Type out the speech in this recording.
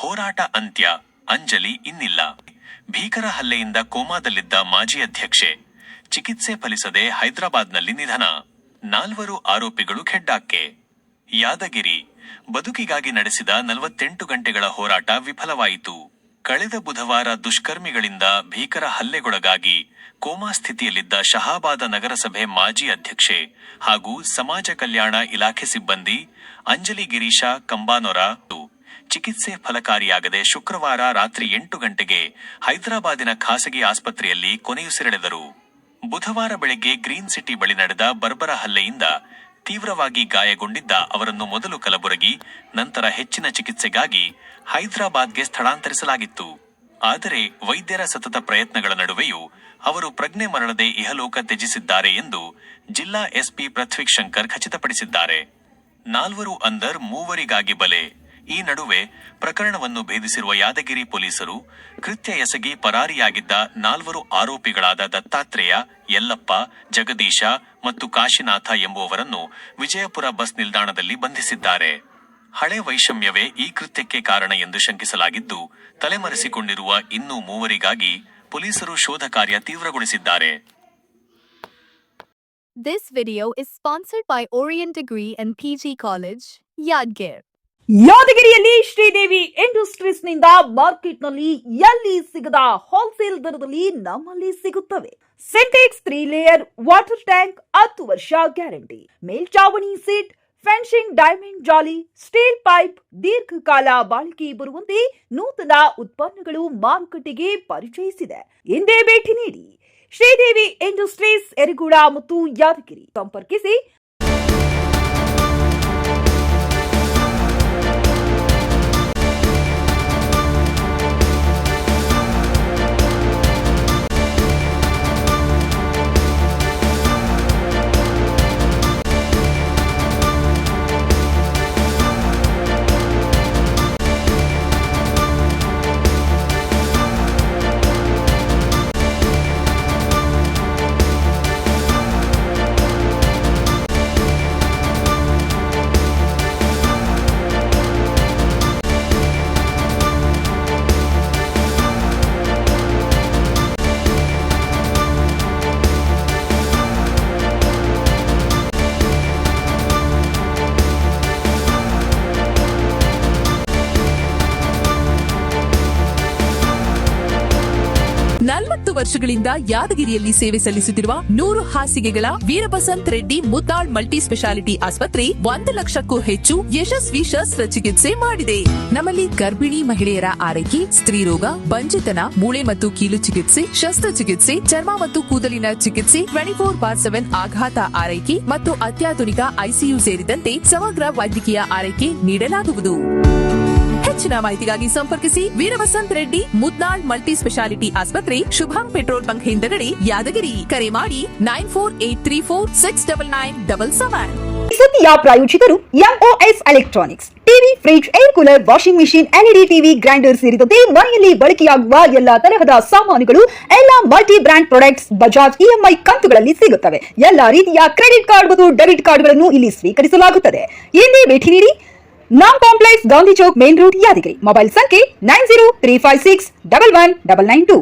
ಹೋರಾಟ ಅಂತ್ಯ, ಅಂಜಲಿ ಇನ್ನಿಲ್ಲ. ಭೀಕರ ಹಲ್ಲೆಯಿಂದ ಕೋಮಾದಲ್ಲಿದ್ದ ಮಾಜಿ ಅಧ್ಯಕ್ಷೆ ಚಿಕಿತ್ಸೆ ಫಲಿಸದೆ ಹೈದರಾಬಾದ್ನಲ್ಲಿ ನಿಧನ. 4 ಆರೋಪಿಗಳು ಖೆಡ್ಡಾಕ್ಕೆ. ಯಾದಗಿರಿ: ಬದುಕಿಗಾಗಿ ನಡೆಸಿದ 48 ಗಂಟೆಗಳ ಹೋರಾಟ ವಿಫಲವಾಯಿತು. ಕಳೆದ ಬುಧವಾರ ದುಷ್ಕರ್ಮಿಗಳಿಂದ ಭೀಕರ ಹಲ್ಲೆಗೊಳಗಾಗಿ ಕೋಮಾ ಸ್ಥಿತಿಯಲ್ಲಿದ್ದ ಶಹಾಬಾದ ನಗರಸಭೆ ಮಾಜಿ ಅಧ್ಯಕ್ಷೆ ಹಾಗೂ ಸಮಾಜ ಕಲ್ಯಾಣ ಇಲಾಖೆ ಸಿಬ್ಬಂದಿ ಅಂಜಲಿ ಗಿರೀಶ ಕಂಬಾನೊರ ಚಿಕಿತ್ಸೆ ಫಲಕಾರಿಯಾಗದೆ ಶುಕ್ರವಾರ ರಾತ್ರಿ 8 ಗಂಟೆಗೆ ಹೈದರಾಬಾದಿನ ಖಾಸಗಿ ಆಸ್ಪತ್ರೆಯಲ್ಲಿ ಕೊನೆಯುಸಿರೆಳೆದರು. ಬುಧವಾರ ಬೆಳಗ್ಗೆ ಗ್ರೀನ್ ಸಿಟಿ ಬಳಿ ನಡೆದ ಬರ್ಬರ ಹಲ್ಲೆಯಿಂದ ತೀವ್ರವಾಗಿ ಗಾಯಗೊಂಡಿದ್ದ ಅವರನ್ನು ಮೊದಲು ಕಲಬುರಗಿ, ನಂತರ ಹೆಚ್ಚಿನ ಚಿಕಿತ್ಸೆಗಾಗಿ ಹೈದರಾಬಾದ್ಗೆ ಸ್ಥಳಾಂತರಿಸಲಾಗಿತ್ತು. ಆದರೆ ವೈದ್ಯರ ಸತತ ಪ್ರಯತ್ನಗಳ ನಡುವೆಯೂ ಅವರು ಪ್ರಜ್ಞೆ ಮರಳದೆ ಇಹಲೋಕ ತ್ಯಜಿಸಿದ್ದಾರೆ ಎಂದು ಜಿಲ್ಲಾ ಎಸ್ಪಿ ಪೃಥ್ವಿ ಶಂಕರ್ ಖಚಿತಪಡಿಸಿದ್ದಾರೆ. 4 ಅಂದರ್ 3 ಬಲೆ. ಈ ನಡುವೆ ಪ್ರಕರಣವನ್ನು ಭೇದಿಸಿರುವ ಯಾದಗಿರಿ ಪೊಲೀಸರು ಕೃತ್ಯ ಎಸಗಿ ಪರಾರಿಯಾಗಿದ್ದ 4 ಆರೋಪಿಗಳಾದ ದತ್ತಾತ್ರೇಯ, ಯಲ್ಲಪ್ಪ, ಜಗದೀಶ ಮತ್ತು ಕಾಶಿನಾಥ ಎಂಬುವವರನ್ನು ವಿಜಯಪುರ ಬಸ್ ನಿಲ್ದಾಣದಲ್ಲಿ ಬಂಧಿಸಿದ್ದಾರೆ. ಹಳೆ ವೈಷಮ್ಯವೇ ಈ ಕೃತ್ಯಕ್ಕೆ ಕಾರಣ ಎಂದು ಶಂಕಿಸಲಾಗಿದ್ದು, ತಲೆಮರೆಸಿಕೊಂಡಿರುವ ಇನ್ನೂ 3 ಪೊಲೀಸರು ಶೋಧ ಕಾರ್ಯ ತೀವ್ರಗೊಳಿಸಿದ್ದಾರೆ. This video is sponsored by Orient Degree and PG College, Yadgir. ಯಾದಗಿರಿಯಲ್ಲಿ ಶ್ರೀದೇವಿ ಇಂಡಸ್ಟ್ರೀಸ್ ನಿಂದ ಮಾರ್ಕೆಟ್ನಲ್ಲಿ ಎಲ್ಲಿ ಸಿಗದ ಹೋಲ್ಸೇಲ್ ದರದಲ್ಲಿ ನಮ್ಮಲ್ಲಿ ಸಿಗುತ್ತವೆ. ಸಿಂಟೆಕ್ಸ್ 3 ಲೇಯರ್ ವಾಟರ್ ಟ್ಯಾಂಕ್ 10 ವರ್ಷ ಗ್ಯಾರಂಟಿ, ಮೇಲ್ಚಾವಣಿ ಸೀಟ್, ಫೆನ್ಸಿಂಗ್, ಡೈಮಂಡ್ ಜಾಲಿ, ಸ್ಟೀಲ್ ಪೈಪ್, ದೀರ್ಘಕಾಲ ಬಾಳಿಕೆ ಬರುವಂತೆ ನೂತನ ಉತ್ಪನ್ನಗಳು ಮಾರುಕಟ್ಟೆಗೆ ಪರಿಚಯಿಸಿದೆ. ಹಿಂದೆ ಭೇಟಿ ನೀಡಿ ಶ್ರೀದೇವಿ ಇಂಡಸ್ಟ್ರೀಸ್, ಯರಗುಡ ಮತ್ತು ಯಾದಗಿರಿ. ಸಂಪರ್ಕಿಸಿ. ವರ್ಷಗಳಿಂದ ಯಾದಗಿರಿಯಲ್ಲಿ ಸೇವೆ ಸಲ್ಲಿಸುತ್ತಿರುವ 100 ಹಾಸಿಗೆಗಳ ವೀರಬಸಂತ್ ರೆಡ್ಡಿ ಮುದ್ದಾಳ್ ಮಲ್ಟಿ ಸ್ಪೆಷಾಲಿಟಿ ಆಸ್ಪತ್ರೆ 1 ಲಕ್ಷಕ್ಕೂ ಹೆಚ್ಚು ಯಶಸ್ವಿ ಶಸ್ತ್ರಚಿಕಿತ್ಸೆ ಮಾಡಿದೆ. ನಮ್ಮಲ್ಲಿ ಗರ್ಭಿಣಿ ಮಹಿಳೆಯರ ಆರೈಕೆ, ಸ್ತ್ರೀರೋಗ, ಬಂಜೆತನ, ಮೂಳೆ ಮತ್ತು ಕೀಲು ಚಿಕಿತ್ಸೆ, ಶಸ್ತ್ರಚಿಕಿತ್ಸೆ, ಚರ್ಮ ಮತ್ತು ಕೂದಲಿನ ಚಿಕಿತ್ಸೆ, 24/7 ಆಘಾತ ಆರೈಕೆ ಮತ್ತು ಅತ್ಯಾಧುನಿಕ ಐಸಿಯು ಸೇರಿದಂತೆ ಸಮಗ್ರ ವೈದ್ಯಕೀಯ ಆರೈಕೆ ನೀಡಲಾಗುವುದು. ಹೆಚ್ಚಿನ ಮಾಹಿತಿಗಾಗಿ ಸಂಪರ್ಕಿಸಿ ವೀರವಸಂತ್ ರೆಡ್ಡಿ ಮುದ್ನಾಳ್ ಮಲ್ಟಿ ಸ್ಪೆಷಾಲಿಟಿ ಆಸ್ಪತ್ರೆ, ಶುಭಂ ಪೆಟ್ರೋಲ್ ಬಂಕ್ ಹಿಂದಗಡೆ, ಯಾದಗಿರಿ. ಕರೆ ಮಾಡಿ 9483469977. ಸುದ್ದಿಯ ಪ್ರಾಯೋಜಕರು MOS electronics. TV, fridge, air cooler, washing machine, LED TV, grinder ಸೇರಿದಂತೆ ಮನೆಯಲ್ಲಿ ಬಳಕೆಯಾಗುವ ಎಲ್ಲಾ ತರಹದ ಸಾಮಾನುಗಳು, ಎಲ್ಲಾ multi brand products Bajaj EMI ಕಂತುಗಳಲ್ಲಿ ಸಿಗುತ್ತವೆ. ಎಲ್ಲಾ ರೀತಿಯ ಕ್ರೆಡಿಟ್ ಕಾರ್ಡ್ ಮತ್ತು ಡೆಬಿಟ್ ಕಾರ್ಡ್ಗಳನ್ನು ಇಲ್ಲಿ ಸ್ವೀಕರಿಸಲಾಗುತ್ತದೆ. ಎಂದೇ ಭೇಟಿ ನೀಡಿ. ನಾಮ್ complex, Gandhi Chowk, main road, Yadgiri. Mobile ಸಂಖ್ಯೆ 9035611992.